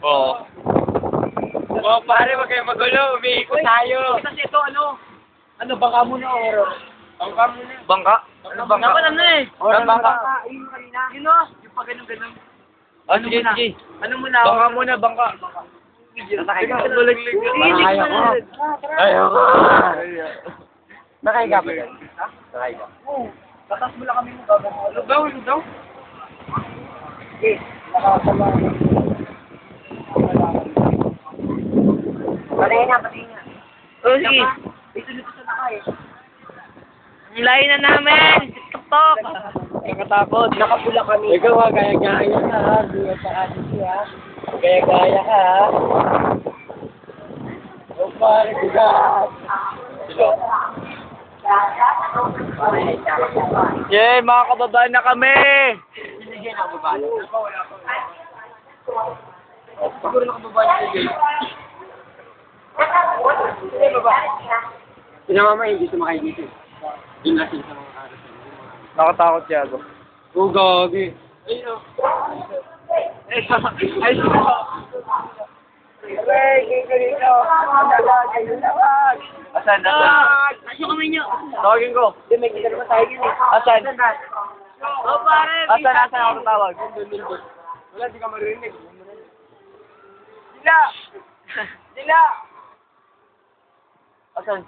Oo. Oh, pare, wag kayo magulo. Umiikot tayo. Kasi ito, ano, bangka muna o ero? Bangka muna. Bangka? Ano bangka? Dapat ano eh. Ano bangka? Ayun kanina. Yun o, yung pa ganun-ganun. Oh, sige, sige. Ano muna? Bangka muna, bangka. Nasakay ka. Ayaw ko. Ayaw ko. Nakahiga pa yan. Nakahiga. Oo. Tatas mo lang kami mo gagawin. Ano daw? Okay. Nakasama. Patay na. Oh, sige. Dito sa nakay. Ang layo na namin. Tok-tok. Nakatakot. Nakapula kami. Ikaw ha, gaya-gaya ka ha. Buya sa atin ha. Gaya-gaya ka ha. O pare, bigat. Silo. Yay, mga kababayan na kami! Sinigyan ako ba? Siguro nakababayan ko yun. Pinamama hindi sumakay dito. Yun natin sa mga araw. Nakatakot siya ako. Oh, gagi. Ayun. Ay, Asan? Asyo kami nyo. Tawagin ko. Hindi, may kita naman tayo yun eh. Asan? Oh, pare. Asan ako tatawag? Wala, di ka maririnig. Sila! Asan?